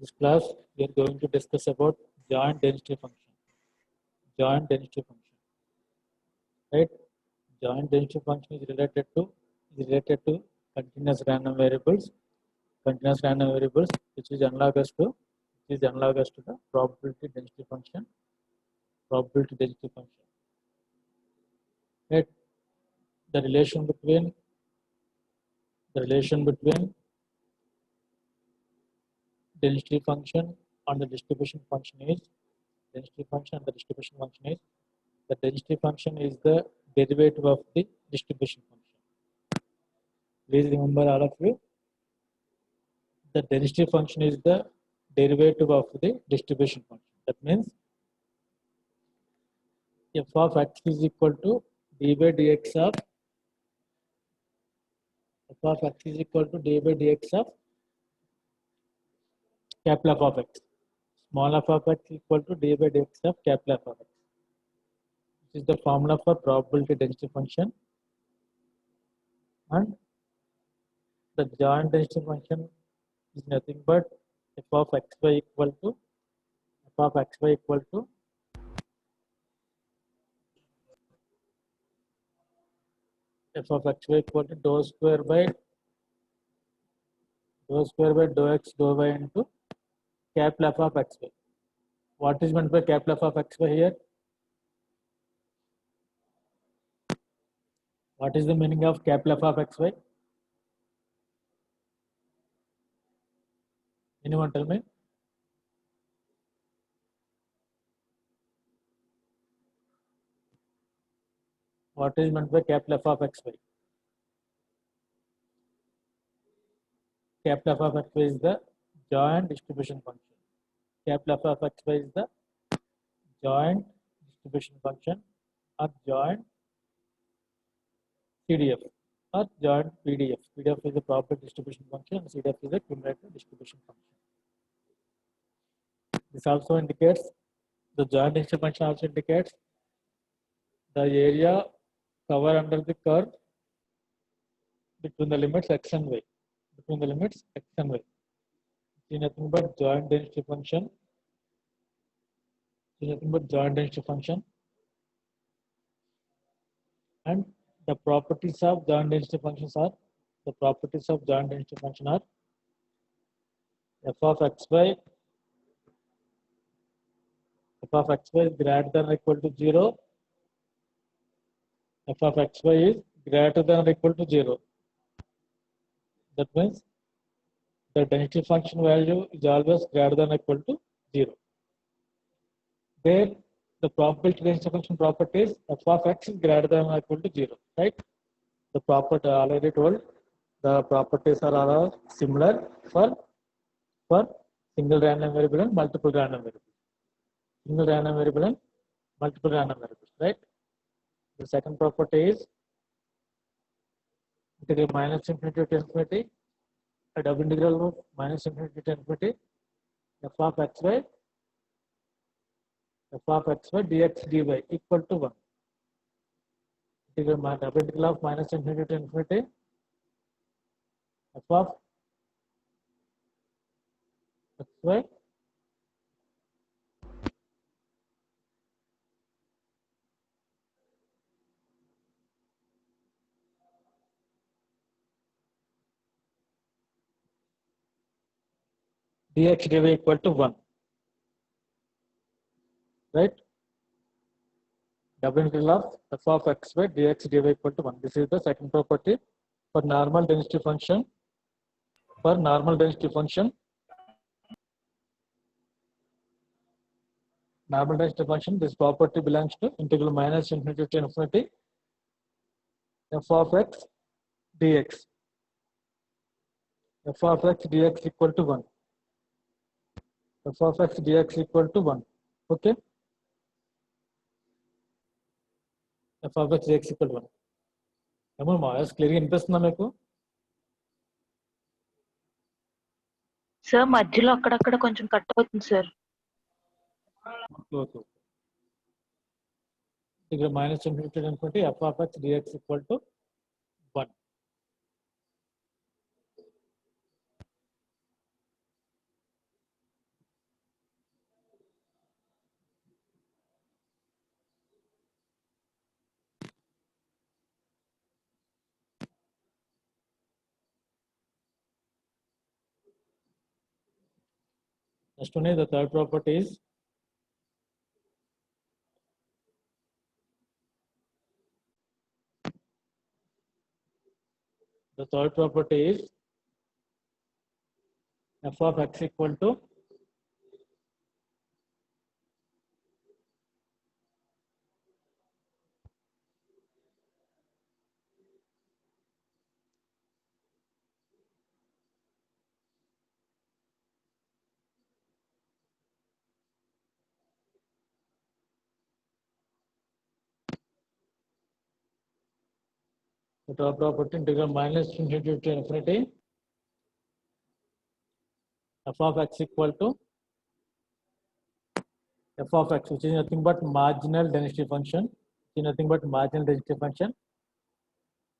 this class we are going to discuss about joint density function. Joint density function, right? Joint density function is related to continuous random variables. Continuous random variables, which is analogous to the probability density function. Probability density function, right? The relation between density function and the distribution function is the density function is the derivative of the distribution function. Please remember, all of you, the density function is the derivative of the distribution function. That means f of x is equal to d by dx of capital F of x. Small f of x equal to d by dx of capital F of x. This is the formula for probability density function, and the joint density function is nothing but f of xy equal to dou square by dou x dou y into capital F of xy. What is meant by capital F of xy here? What is the meaning of capital F of xy? Anyone tell me? What is meant by capital F of xy? Capital F of xy is the joint distribution function. Capital F of xy is the joint distribution function or joint CDF or joint PDF. PDF is a probability distribution function and CDF is a cumulative distribution function. This also indicates, the joint density function also indicates the area covered under the curve between the limits x and y. It is nothing but joint density function. And the properties of joint density functions are f of xy is greater than or equal to 0. F of xy is greater than or equal to 0. That means the density function value is always greater than or equal to 0. There, the probability density function property is f of x is greater than or equal to 0, right? The property already told, the properties are all similar for single random variable and multiple random variables. Right? The second property is integral minus infinity to infinity, a double integral of minus infinity to infinity, f of xy dx dy equal to 1. Double integral of minus infinity to infinity, f of xy dx dy equal to 1. Right? Double integral of f of xy dx dy equal to 1. This is the second property for normal density function. This property belongs to integral minus infinity to infinity f of x dx. F of x dx equal to 1. F of x dx equal to 1. Okay? F of x dx equal to 1. ఏమో mass క్లియర్గా వినిపిస్తుందా మీకు? Sir మధ్యలో అక్కడక్కడ కొంచెం cut అవుతుంది sir. Okay. ఇక్కడ minus infinity అనుకుంటే f of x dx equal to 1. Next one is the third property is f of x equal to the third property integral minus infinity to infinity f of x equal to f of x, which is nothing but marginal density function, which is nothing but marginal density function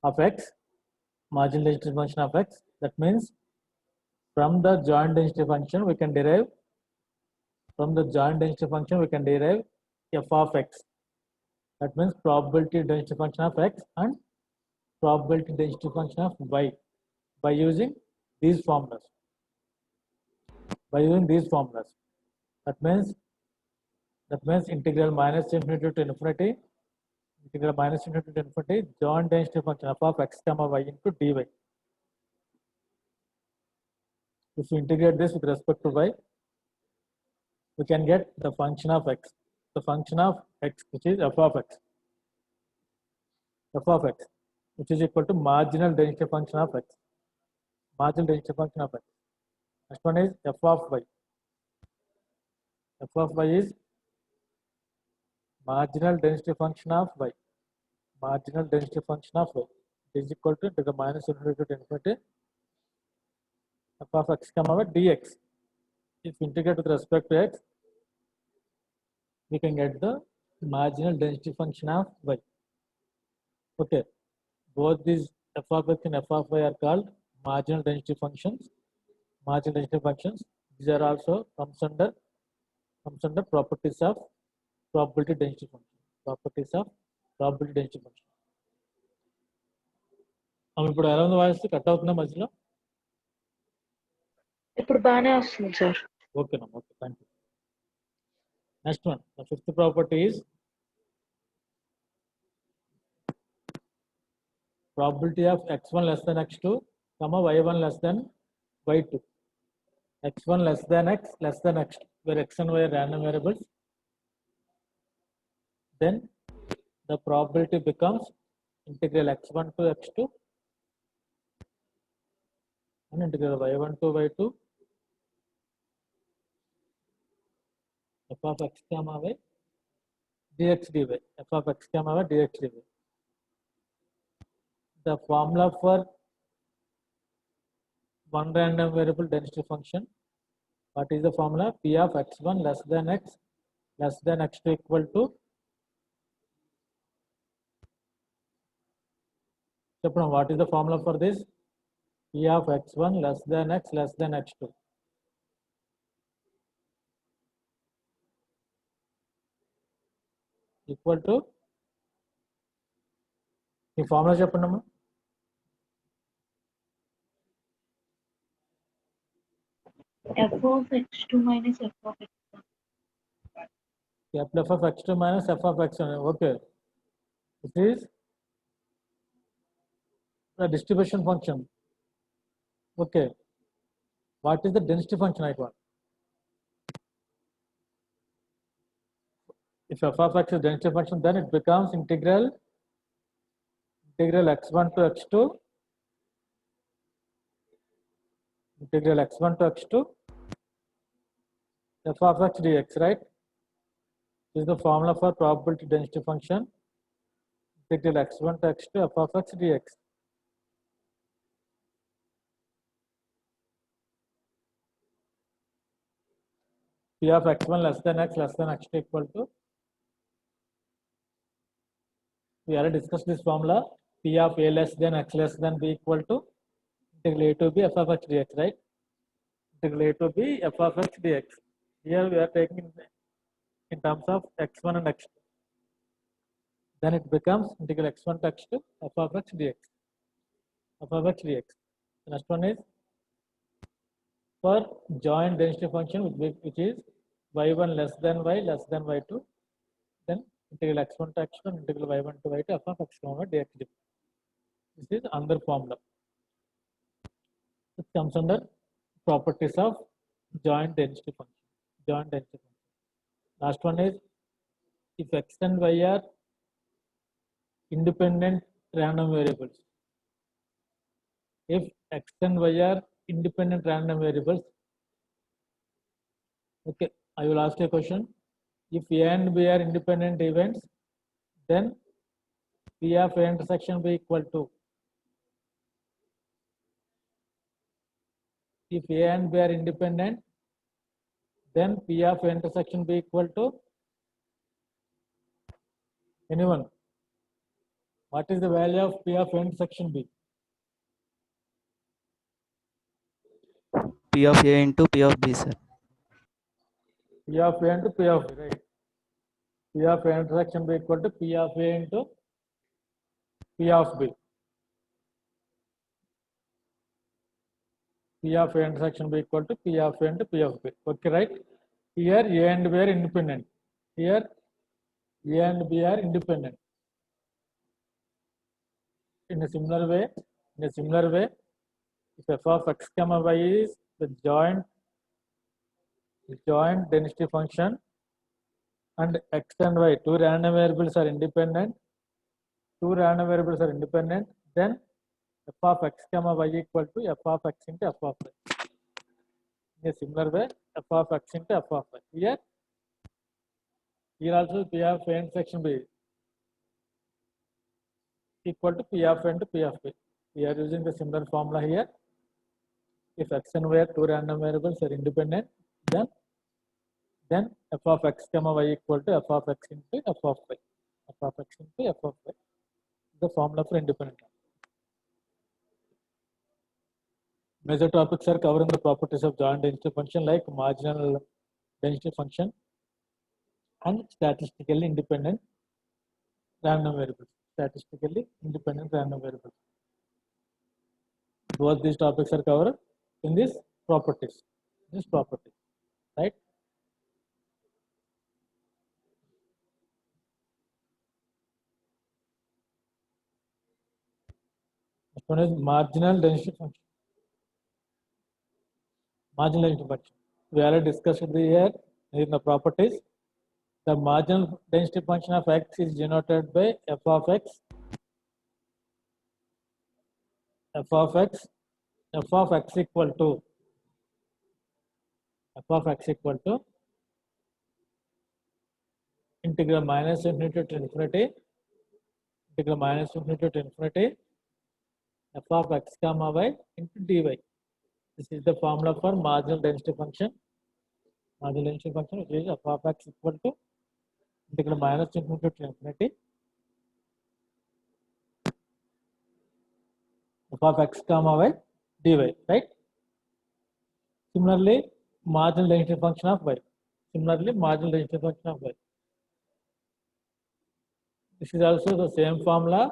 of x, marginal density function of x. That means from the joint density function we can derive f of x. That means probability density function of x and probability density function of y by using these formulas. That means integral minus infinity to infinity joint density function f of x comma y into dy. If you integrate this with respect to y, we can get the function of x, which is f of x, which is equal to marginal density function of x. Next one is f of y. F of y is marginal density function of y. Is equal to integral minus infinity to infinity f of x comma y dx. If integrate with respect to x, we can get the marginal density function of y. Okay, both these f of x and f of y are called marginal density functions. These are also comes under properties of probability density function. ఇప్పుడు ఎలా ఉంది voice cut అవుతుందా మధ్యలో? ఇప్పుడు బాగానే వస్తుంది sir. ఓకేనా, okay, thank you. Next one, the fifth property is probability of x1 less than x2, y1 less than y2. x1 less than x less than x2, where x and y are random variables. Then the probability becomes integral x1 to x2 and integral y1 to y2 f of x comma y dx dy. The formula for one random variable density function, what is the formula? P of x1 less than x less than x2 equal to, what is the formula for this? P of x1 less than x less than x2 equal to, ఈ formula చెప్పండి అమ్మా. f of x2 minus f of x1. f of x2 minus f of x1. Okay, it is the distribution function. Okay, what is the density function I want? If f of x is density function, then it becomes integral x1 to x2 f of x dx, right? This is the formula for probability density function, integral x1 to x2 f of x dx. P of x1 less than x less than x2 equal to, we already discussed this formula, P of a less than x less than b equal to integral a to b f of x dx, right? Integral a to b f of x dx. Here we are taking in terms of x1 and x2. Then it becomes integral x1 to x2 f of x dx. The next one is for joint density function which is y1 less than y less than y2, then integral x1 to x1 integral y1 to y2 f of x comma dx. This is another formula. It comes under properties of joint density function. Joint density function. Last one is if x and y are independent random variables. If x and y are independent random variables, okay, I will ask you a question. If A and B are independent events, then P of A intersection be equal to. If A and B are independent, then P of A intersection be equal to anyone. What is the value of P of A intersection B? P of A into P of B, sir. P of A into P of B, right? P of A intersection be equal to P of A into P of B. P of A intersection be equal to P of A into P of B. Okay, right? Here A and B are independent. Here A and B are independent. In a similar way, if f of x comma y is the joint density function and x and y, two random variables are independent, then f of x comma y equal to f of x into f of y. In a similar way, f of x into f of y. Here also P of A intersection B equal to P of A into P of B. We are using the similar formula here. If x and y are two random variables are independent, then f of x comma y equal to f of x into f of y. F of x into f of y. The formula for independent. Major topics are covering the properties of joint density function like marginal density function and statistically independent random variables. Both these topics are covered in this properties. Right? Next one is marginal density function. We already discussed it here in the properties. The marginal density function of x is denoted by f of x, equal to integral minus infinity to infinity, f of x comma y into dy. This is the formula for marginal density function. Which is f of x equal to integral minus infinity to infinity, f of x comma y dy, right? Similarly, marginal density function of y. This is also the same formula.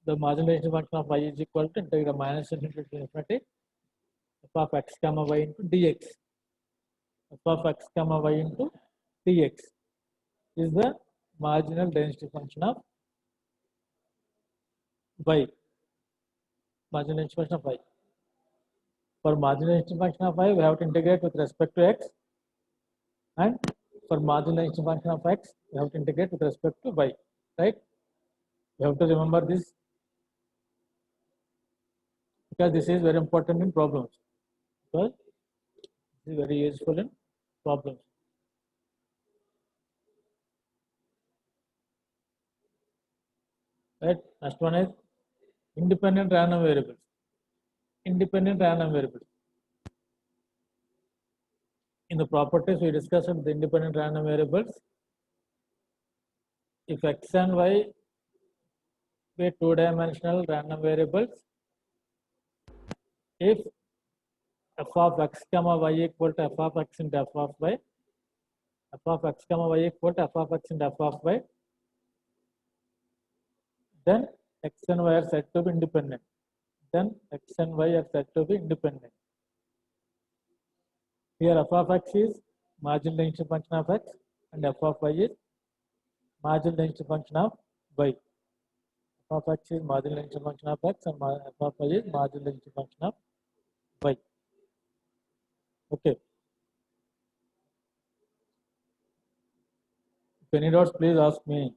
The marginal density function of y is equal to integral minus infinity to infinity, f of x comma y into dx. F of x comma y into dx is the marginal density function of y. For marginal density function of y, we have to integrate with respect to x, and for marginal density function of x, we have to integrate with respect to y. Right? You have to remember this because this is very important in problems. Because this is very useful in problems. Right? Next one is independent random variables. In the properties, we discussed the independent random variables. If x and y be two-dimensional random variables, if f of x comma y equal to f of x into f of y, then x and y are said to be independent. Here f of x is marginal density function of x and f of y is marginal density function of y. F of x is marginal density function of x and f of y is marginal density function of y. Okay. If any doubts, please ask me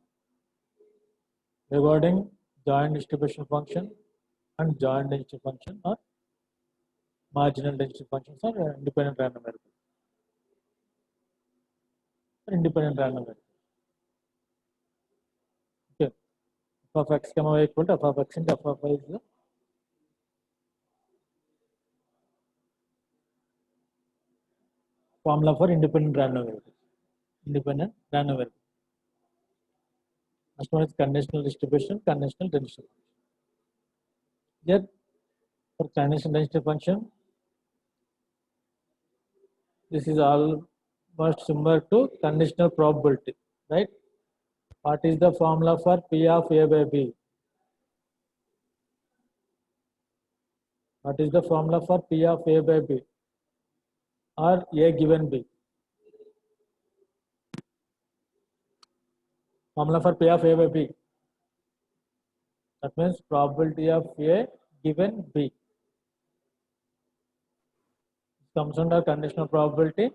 regarding joint distribution function and joint density function or marginal density functions or independent random variable. Independent random variable. Okay. F of x comma y equal to f of x into f of y is the formula for independent random variable. Independent random variable. Next one is conditional distribution, conditional density function. Here, for conditional density function, this is almost similar to conditional probability, right? What is the formula for P of A by B? What is the formula for P of A by B or A given B? Formula for P of A by B. That means probability of A given B. It comes under conditional probability.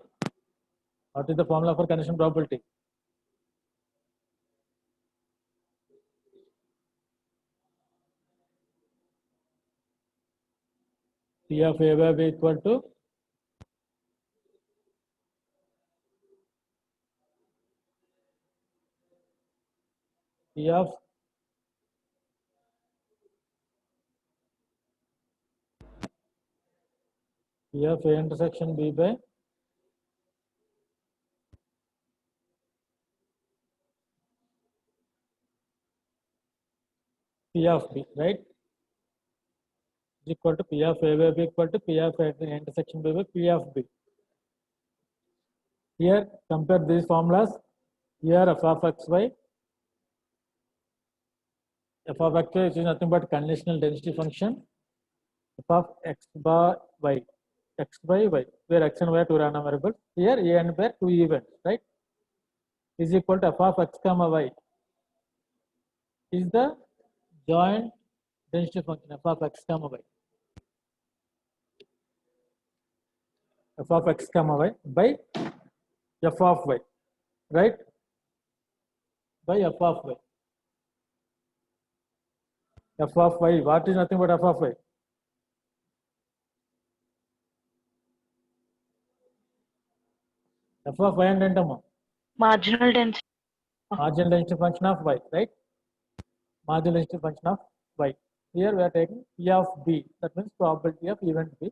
What is the formula for conditional probability? P of A by B equal to P of A intersection B by P of B, right? Is equal to P of A by B equal to P of A intersection B by P of B. Here, compare these formulas. Here, f of xy, f of xy is nothing but conditional density function. F of x by y, x by y, where x and y are two random variables. Here, a and b are two events, right? Is equal to f of x comma y is the joint density function f of x comma y. F of x comma y by f of y, right? By f of y. F of y, what is nothing but f of y? F of y and entamo. Marginal density. Marginal density function of y, right? Marginal density function of y. Here we are taking P of B, that means probability of event B.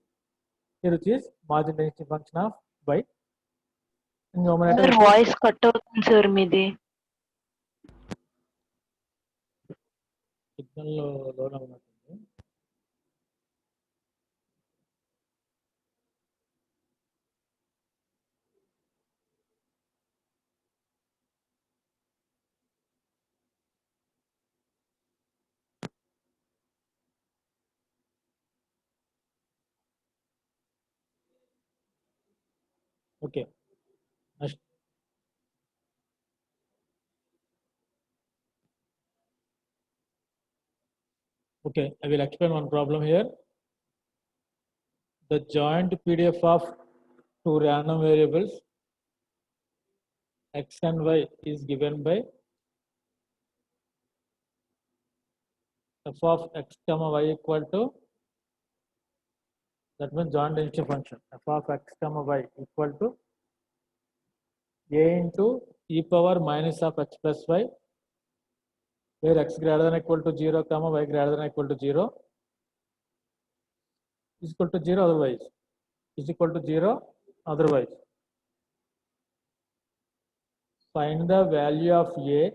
Here which is marginal density function of y. In numerator, sir voice cut అవుతుంది sir మీది. Signal లోనే ఉన్నట్టుంది. Okay. Next. Okay, I will explain one problem here. The joint PDF of two random variables x and y is given by f of x comma y equal to, that means joint density function f of x comma y equal to a into e power minus of x plus y, where x greater than equal to 0 comma y greater than equal to 0 is equal to 0 otherwise is equal to 0 otherwise. Find the value of a,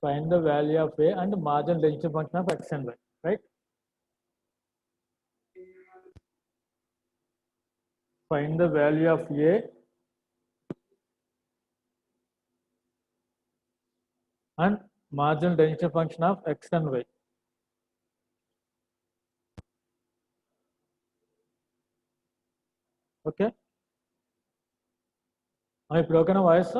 find the value of a and marginal density function of x and y, right? Find the value of a and marginal density function of x and y. Okay ఇప్పుడు ఓకేనా voice?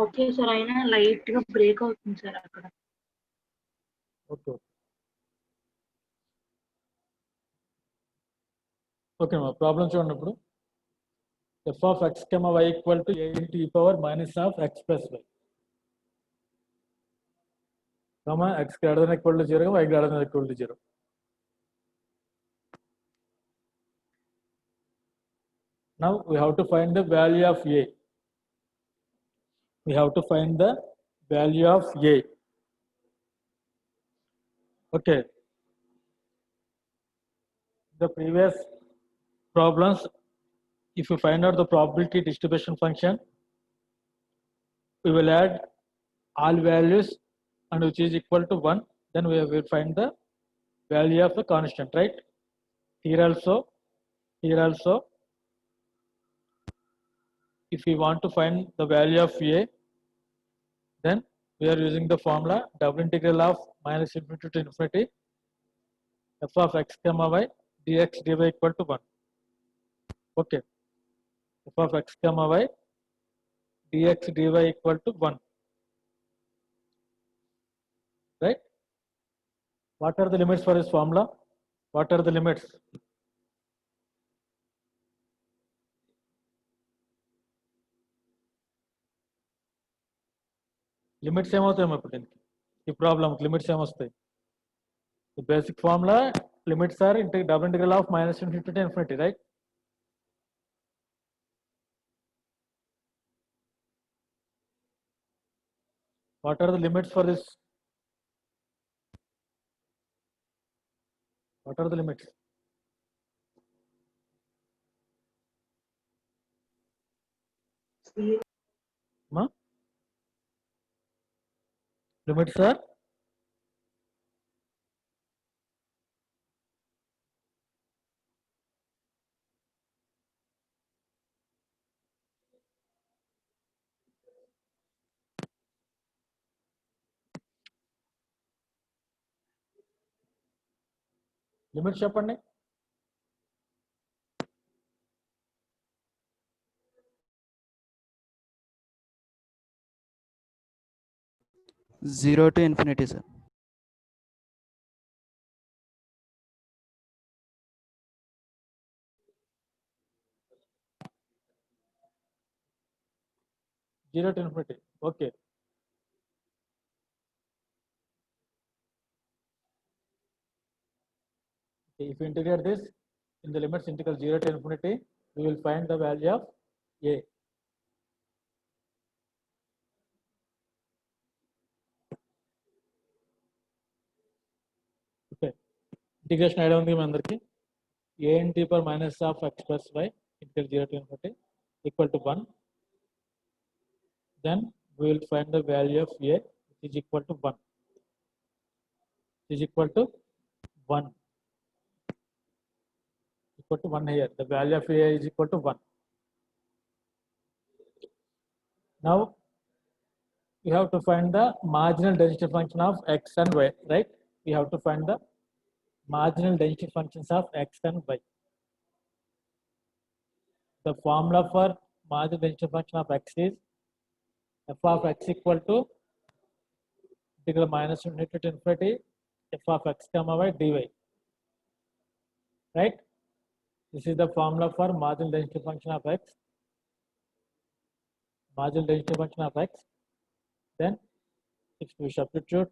Okay sir, అయినా light గా break అవుతుంది sir అక్కడ. Okay okay మా problem చూడండి ఇప్పుడు. F of x comma y equal to a into e power minus of x plus y comma x greater than equal to 0 y greater than equal to 0. Now we have to find the value of a. We have to find the value of a. Okay. The previous problems, if you find out the probability distribution function, we will add all values and which is equal to 1. Then we will find the value of the constant, right? Here also, if we want to find the value of a, then we are using the formula double integral of minus infinity to infinity f of x comma y dx dy equal to 1. Okay, f of x comma y dx dy equal to 1, right? What are the limits for this formula? What are the limits? Limits ఏమవుతాయి ఇప్పుడు దీనికి? ఈ problem limits ఏమొస్తాయి? The basic formula limits are double integral of minus infinity to infinity, right? What are the limits for this? What are the limits? Ma? Limits are limits చెప్పండి. Zero to infinity, sir. Zero to infinity. Okay. If you integrate this in the limits integral 0 to infinity, we will find the value of a. Okay. Integration idea ఉంది మీ అందరికి. a in t power minus of x plus y integral 0 to infinity equal to 1. Then we will find the value of a which is equal to 1. Is equal to 1. Equal to 1 here. The value of a is equal to 1. Now we have to find the marginal density function of x and y, right? We have to find the marginal density functions of x and y. The formula for marginal density function of x is f of x equal to integral minus infinity to infinity f of x comma y dy, right? This is the formula for marginal density function of x. Marginal density function of x. Then if we substitute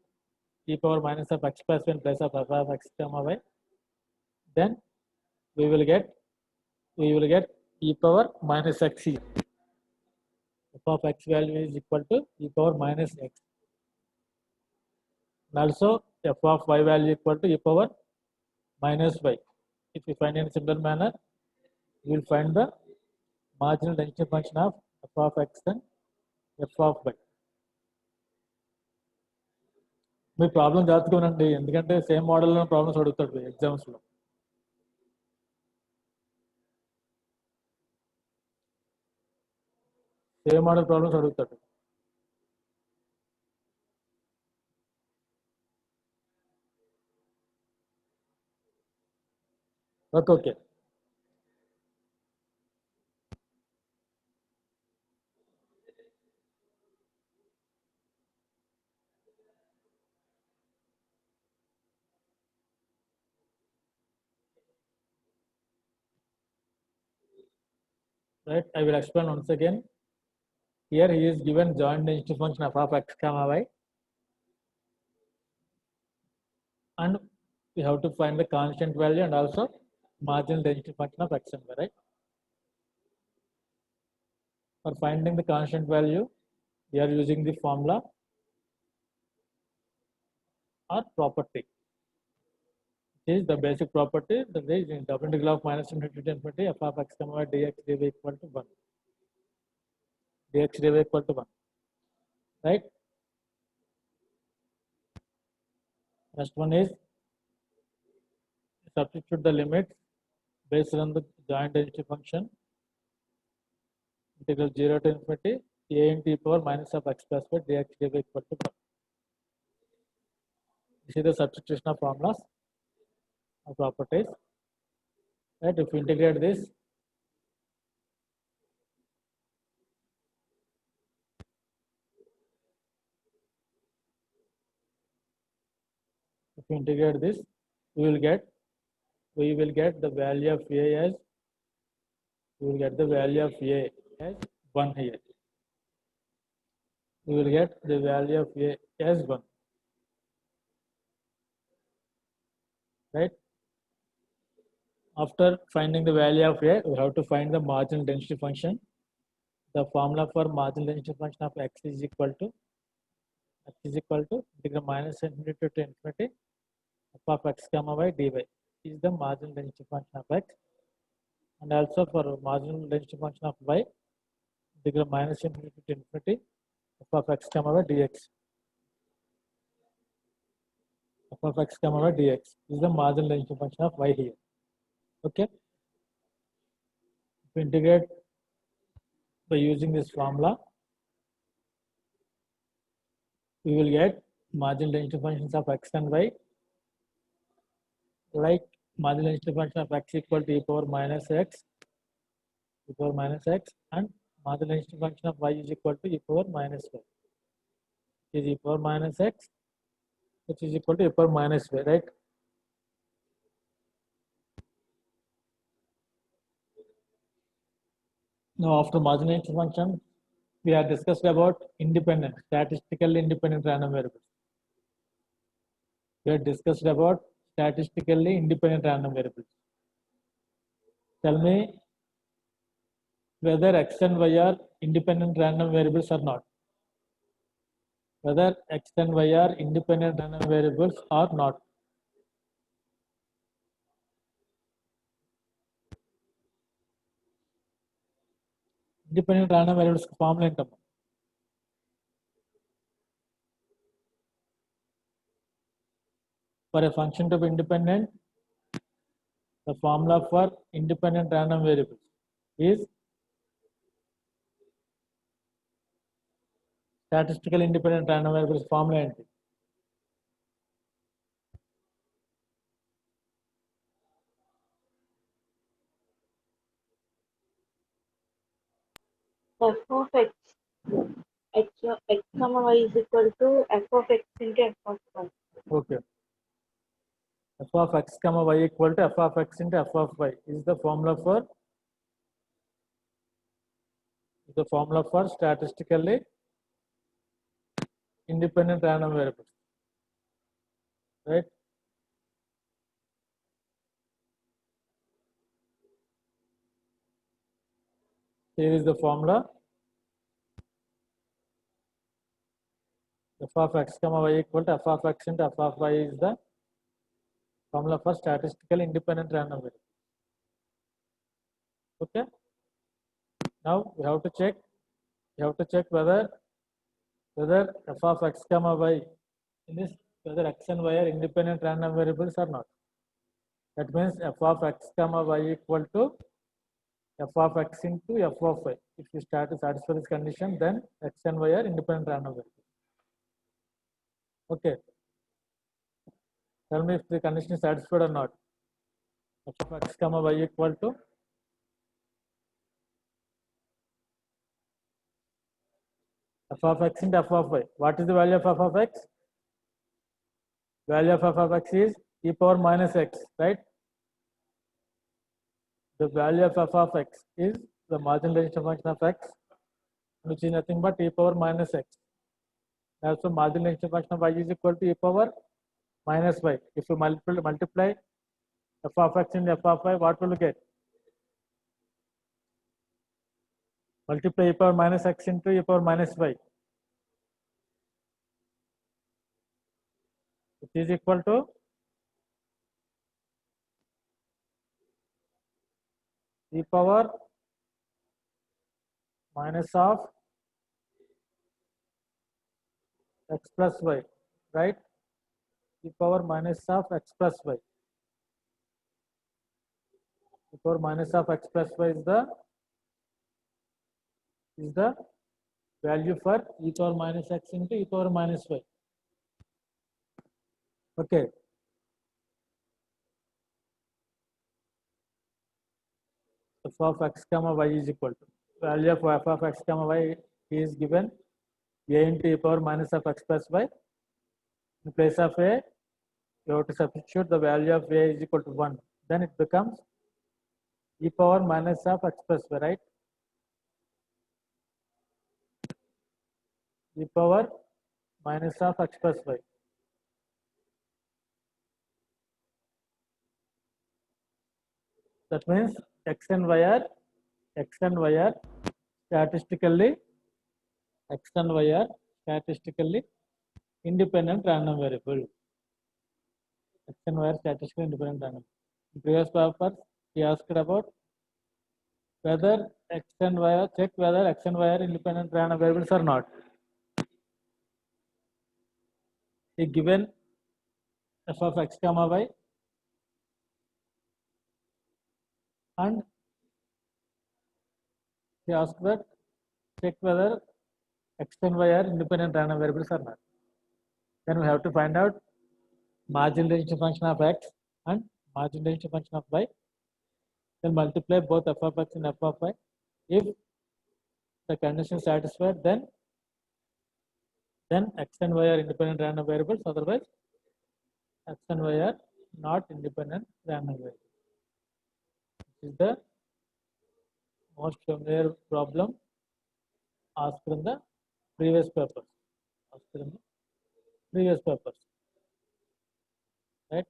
e power minus of x plus 1 plus of f of x comma y, then we will get e power minus x here. F of x value is equal to e power minus x. And also f of y value equal to e power minus y. If we find in a similar manner, we will find the marginal density function of f of x and f of y. Me problem జాగ్రత్తగా ఉండండి, ఎందుకంటే same మోడల్లో problems అడుగుతాడు ఎగ్జామ్స్లో. Same model problems అడుగుతాడు. But okay. Right, I will explain once again. Here he is given joint density function f of x comma y, and we have to find the constant value and also marginal density function of x and y, right? For finding the constant value, we are using the formula or property. This is the basic property, the double integral of minus infinity to infinity f of x comma y dx dy equal to 1. Dx dy equal to 1. Right? Next one is substitute the limits based on the joint density function integral 0 to infinity a into e power minus of x plus y dx dy equal to 1. This is the substitution of formulas or properties. Right? If you integrate this, we will get the value of a as we will get the value of a as 1 here. We will get the value of a as 1. Right? After finding the value of a, we have to find the marginal density function. The formula for marginal density function of x is equal to integral minus infinity to infinity f of x comma y dy is the marginal density function of x, and also for marginal density function of y, integral minus infinity to infinity f of x comma y dx. F of x comma y dx is the marginal density function of y here. Okay. If we integrate by using this formula, we will get marginal density functions of x and y, like marginal density function of x equal to e power minus x, and marginal density function of y is equal to e power minus y. Is e power minus x, which is equal to e power minus y, right? Now, after marginal density function, we have discussed about statistically independent random variables. We have discussed about statistically independent random variables. Tell me whether x and y are independent random variables or not. Whether x and y are independent random variables or not. Independent random variables formula ఏంటమ్మా? For a function to be independent, the formula for independent random variables is statistical independent random variables formula ఏంటి? f of x comma y is equal to f of x into f of y. Okay. F of x comma y equal to f of x into f of y is the formula for statistically independent random variables, right? Here is the formula. F of x comma y equal to f of x into f of y is the formula for statistically independent random variables. Okay. Now we have to check whether f of x comma y in this, whether x and y are independent random variables or not. That means f of x comma y equal to f of x into f of y. If you start to satisfy this condition, then x and y are independent random variables. Okay. Tell me if the condition is satisfied or not. f of x comma y equal to f of x into f of y. What is the value of f of x? Value of f of x is e power minus x, right? The value of f of x is the marginal differential function of x, which is nothing but e power minus x. Also, marginal differential function of y is equal to e power minus y. If you multiply f of x and f of y, what will you get? Multiply e power minus x into e power minus y. It is equal to e power minus of x plus y, right? E power minus of x plus y. E power minus of x plus y is the value for e power minus x into e power minus y. Okay. F of x comma y is equal to value of f of x comma y is given a into e power minus of x plus y. In place of a, you have to substitute the value of a is equal to 1. Then it becomes e power minus of x plus y, right? E power minus of x plus y. That means x and y are statistically independent random variable. X and y are statistically independent random. In previous paper, he asked about whether x and y are check whether x and y are independent random variables or not. He given f of x comma y and he asked that check whether x and y are independent random variables or not. Then we have to find out marginal differential function of x and marginal differential function of y. Then multiply both f of x and f of y. If the condition is satisfied, then x and y are independent random variables. Otherwise, x and y are not independent random variables. This is the most familiar problem asked in the previous papers. Right?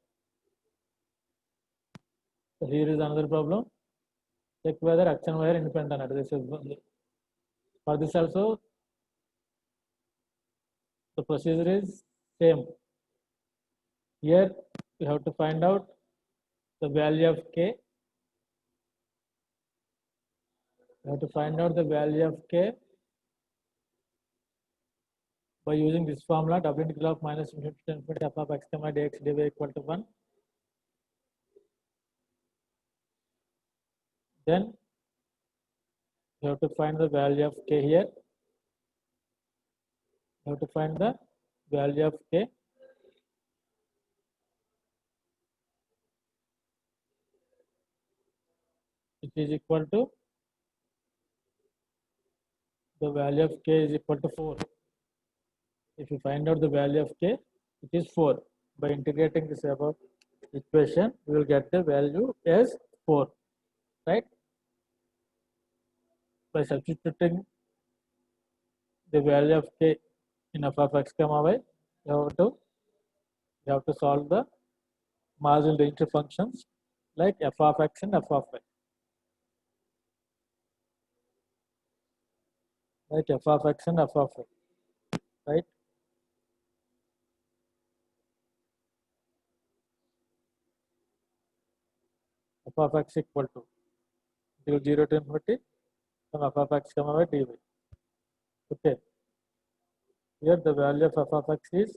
So here is another problem. Check whether x and y are independent or not. This is for this also the procedure is same. Here you have to find out the value of k. You have to find out the value of k by using this formula w integral of minus infinity to infinity f of x comma dx dy equal to 1. Then you have to find the value of k here. You have to find the value of k. It is equal to the value of k is equal to 4. If you find out the value of k, it is 4. By integrating this above equation, we will get the value as 4, right? By substituting the value of k in f of x comma y, you have to solve the marginal differential functions like f of x and f of y. Like f of x and f of y, right? F of x equal to 0 to infinity from f of x comma y dy. Okay. Here the value of f of x is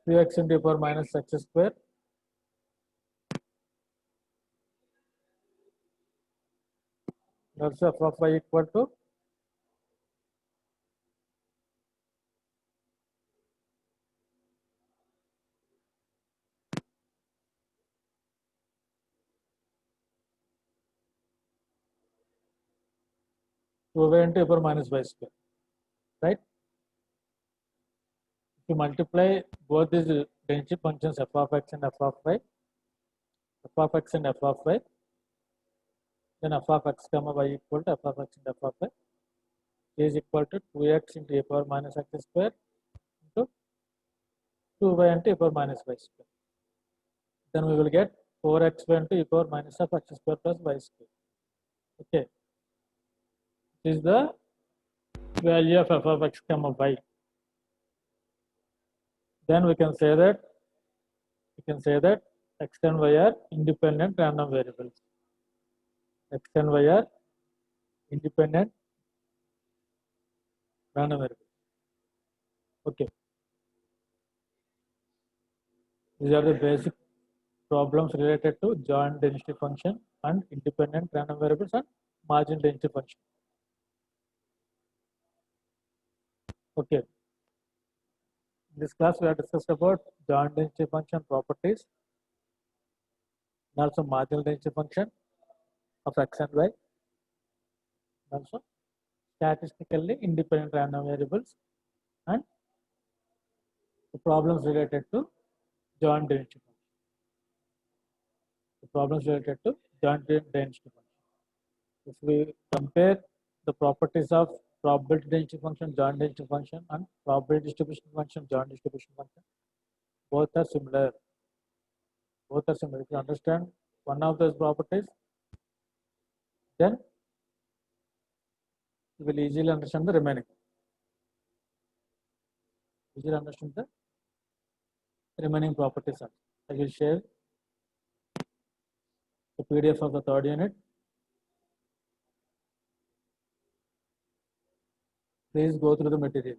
3x into the power minus x square also f of y equal to 2y into e power minus y square, right? If you multiply both these density functions f of x and f of y, f of x and f of y, then f of x comma y equal to f of x and f of y is equal to 2x into e power minus x square into 2y into e power minus y square. Then we will get 4xy into e power minus of x square plus y square. Okay, this is the value of f of x comma y. Then we can say that x and y are independent random variables. X and y are independent random variables. Okay, these are the basic problems related to joint density function and independent random variables and margin density function. Okay, in this class we have discussed about joint density function properties and also marginal density function of x and y, and also statistically independent random variables and the problems related to joint density function. The problems related to joint density function. If we compare the properties of probability density function, joint density function, and probability distribution function, joint distribution function, both are similar. Both are similar. If you understand one of those properties, then you will easily understand the remaining. Easily understand the remaining properties. I will share the PDF of the third unit. Please go through the material.